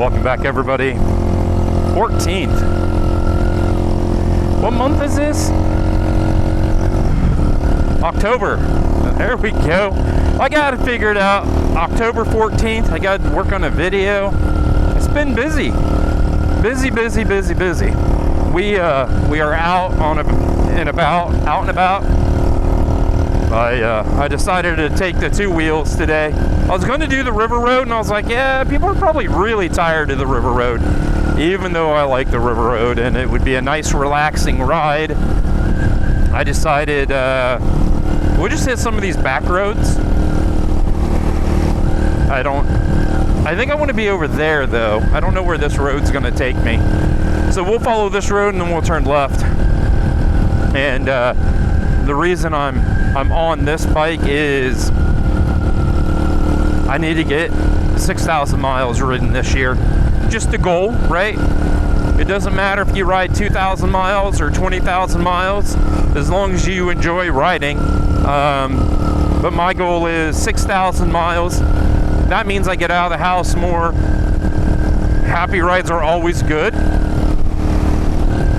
Welcome back, everybody. 14th. What month is this? October. There we go. I got it figured out. October 14th. I got to work on a video. It's been busy. Busy. We are out and about. I decided to take the two wheels today. I was going to do the river road, and I was like, yeah, people are probably really tired of the river road, even though I like the river road, and it would be a nice, relaxing ride. I decided we'll just hit some of these back roads. I think I want to be over there, though. I don't know where this road's going to take me. So we'll follow this road, and then we'll turn left. And the reason I'm on this bike is I need to get 6,000 miles ridden this year. Just a goal, right? It doesn't matter if you ride 2,000 miles or 20,000 miles, as long as you enjoy riding. But my goal is 6,000 miles. That means I get out of the house more. Happy rides are always good.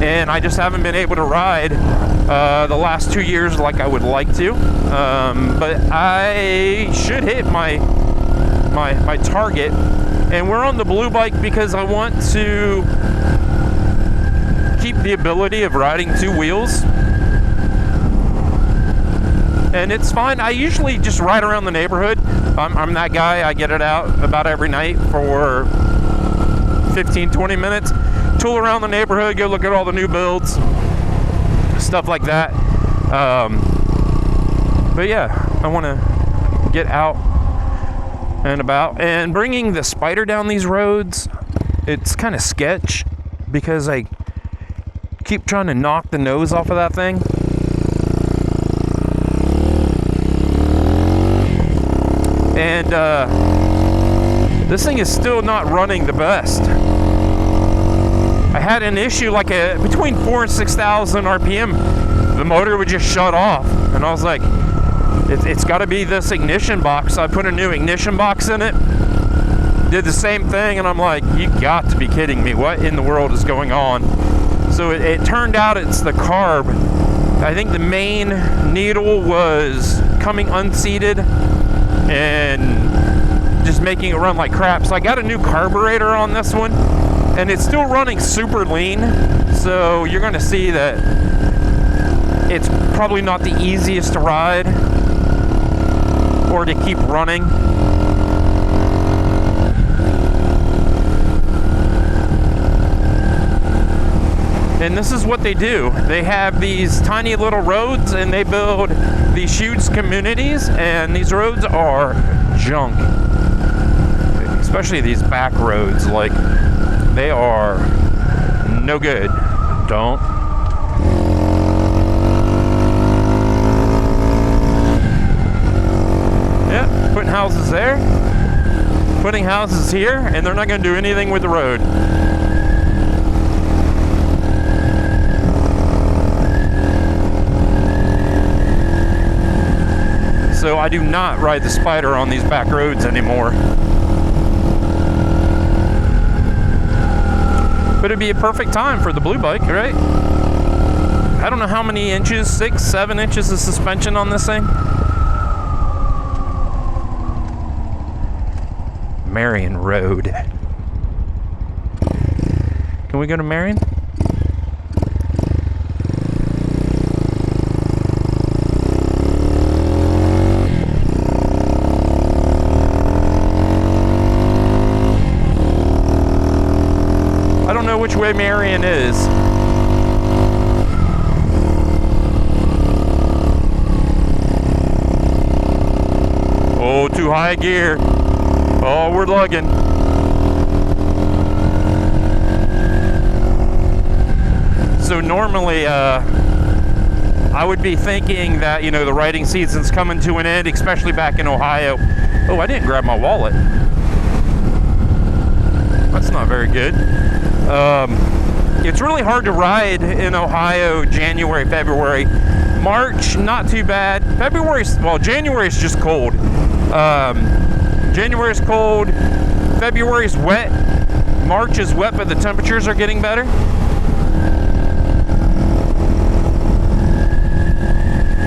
And I just haven't been able to ride the last 2 years like I would like to. But I should hit my target. And we're on the blue bike because I want to keep the ability of riding two wheels. And it's fine. I usually just ride around the neighborhood. I'm that guy. I get it out about every night for 15-20 minutes. Tool around the neighborhood, go look at all the new builds, stuff like that. But yeah, I want to get out and about. And bringing the Spider down these roads, it's kind of sketch because I keep trying to knock the nose off of that thing. And this thing is still not running the best. I had an issue like between 4,000 and 6,000 RPM, the motor would just shut off. And I was like, it's got to be this ignition box. So I put a new ignition box in it, did the same thing, and I'm like, you got to be kidding me. What in the world is going on? So it turned out it's the carb. I think the main needle was coming unseated and just making it run like crap. So I got a new carburetor on this one, and it's still running super lean. So you're going to see that it's probably not the easiest to ride or to keep running. And this is what they do. They have these tiny little roads, and they build these huge communities, and these roads are junk. Especially these back roads, like, they are no good. Don't. Yeah, putting houses there, putting houses here, and they're not going to do anything with the road. So I do not ride the Spider on these back roads anymore. But it'd be a perfect time for the blue bike, right? I don't know how many inches, 6-7 inches of suspension on this thing. Marion Road. Can we go to Marion? I don't know which way Marion is. Oh, too high gear. Oh, we're lugging. So normally, I would be thinking that, you know, the riding season's coming to an end, especially back in Ohio. Oh, I didn't grab my wallet. That's not very good. It's really hard to ride in Ohio January, February. March, not too bad. January's just cold. January's cold. February's wet. March is wet, but the temperatures are getting better.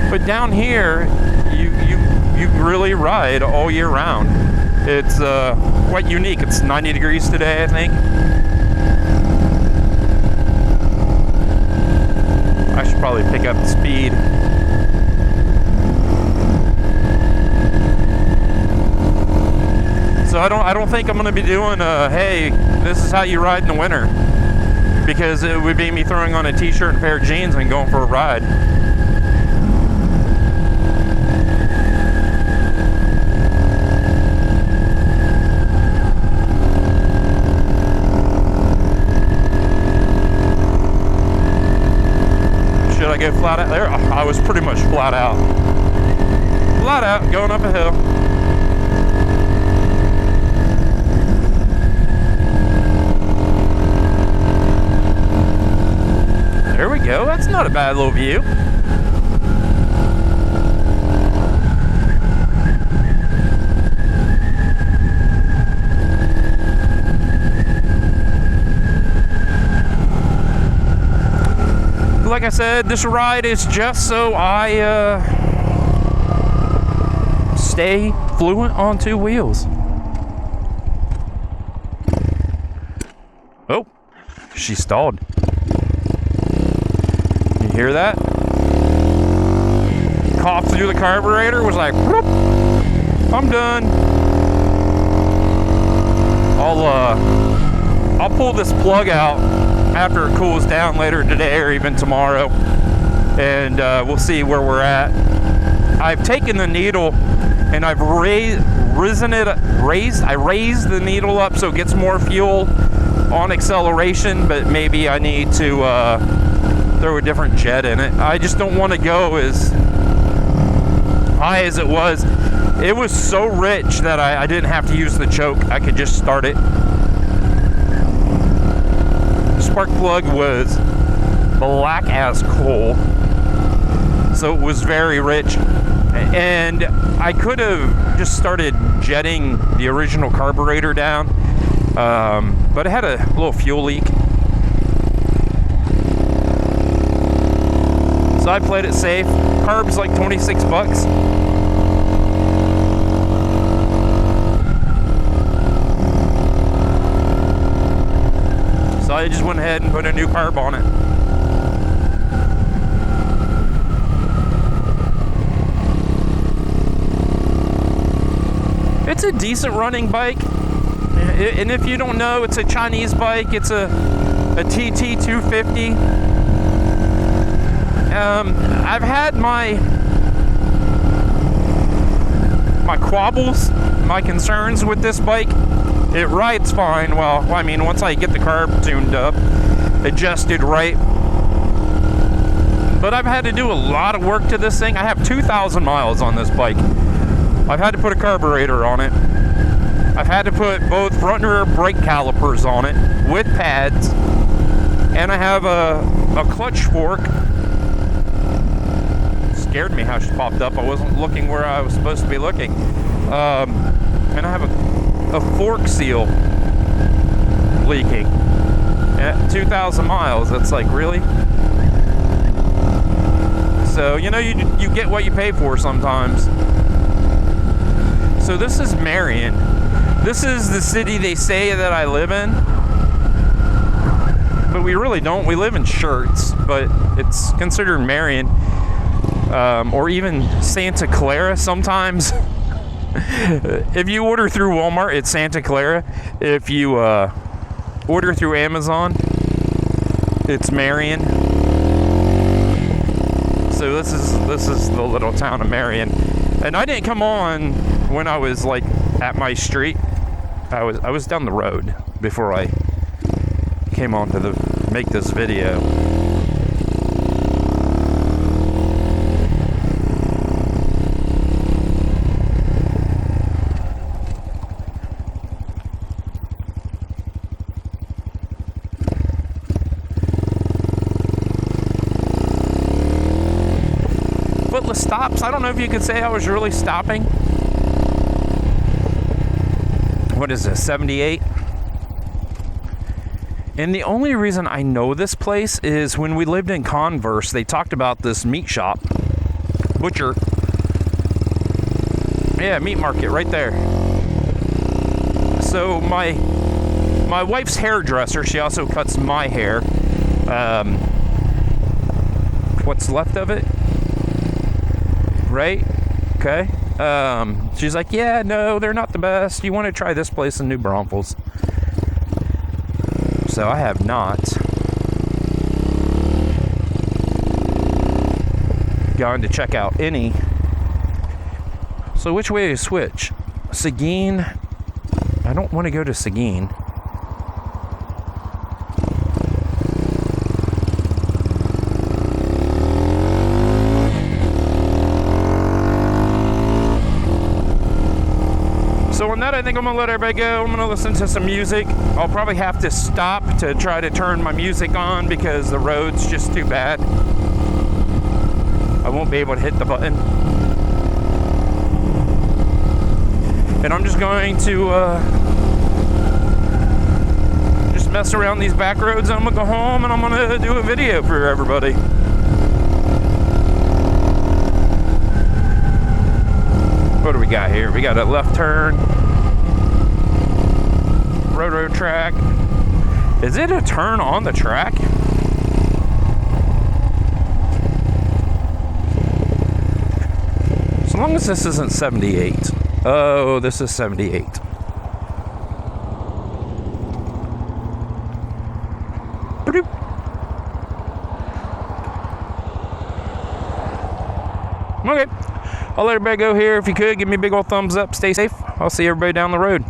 But down here, you really ride all year round. It's quite unique. It's 90 degrees today, I think. I should probably pick up the speed. So I don't think I'm going to be doing hey, this is how you ride in the winter, because it would be me throwing on a t-shirt and a pair of jeans and going for a ride. Should I go flat out there? I was pretty much flat out. Flat out, going up a hill. There we go. That's not a bad little view. Like I said, this ride is just so I stay fluent on two wheels. Oh, she stalled. You hear that? Coughed through the carburetor, was like, whoop, I'm done. I'll pull this plug out after it cools down later today or even tomorrow, and we'll see where we're at. I've taken the needle and I've raised the needle up so it gets more fuel on acceleration, but maybe I need to throw a different jet in it. I just don't want to go as high as it was. It was so rich that I didn't have to use the choke. I could just start it. Spark plug was black as coal, so it was very rich, and I could have just started jetting the original carburetor down, but it had a little fuel leak, so I played it safe. Carb's like 26 bucks. So I just went ahead and put a new carb on it. It's a decent running bike, and if you don't know, it's a Chinese bike. It's a TT 250. I've had my quabbles, my concerns with this bike. It rides fine. Well, I mean, once I get the carb tuned up, adjusted right. But I've had to do a lot of work to this thing. I have 2,000 miles on this bike. I've had to put a carburetor on it. I've had to put both front and rear brake calipers on it with pads. And I have a clutch fork. Scared me how she popped up. I wasn't looking where I was supposed to be looking. And I have a fork seal leaking at 2,000 miles. It's like, really? So, you know, you get what you pay for sometimes. So this is Marion. This is the city they say that I live in, but we really don't. We live in Shirts, but it's considered Marion, or even Santa Clara sometimes. If you order through Walmart, it's Santa Clara. If you order through Amazon, it's Marion. So this is the little town of Marion. And I didn't come on when I was like at my street. I was down the road before I came on to make this video. Footless stops. I don't know if you could say I was really stopping. What is this, 78? And the only reason I know this place is when we lived in Converse, they talked about this meat shop. Butcher. Yeah, meat market right there. So my wife's hairdresser, she also cuts my hair. What's left of it? Right? Okay. She's like, yeah, no, they're not the best. You want to try this place in New Braunfels. So I have not gone to check out any. So which way to switch? Seguin. I don't want to go to Seguin. So on that, I think I'm going to let everybody go. I'm going to listen to some music. I'll probably have to stop to try to turn my music on because the road's just too bad. I won't be able to hit the button. And I'm just going to just mess around these back roads. I'm going to go home and I'm going to do a video for everybody. What do we got here? We got a left turn. Road track. Is it a turn on the track? As long as this isn't 78. Oh, this is 78. Ba-doop. Okay. I'll let everybody go here. If you could, give me a big old thumbs up. Stay safe. I'll see everybody down the road.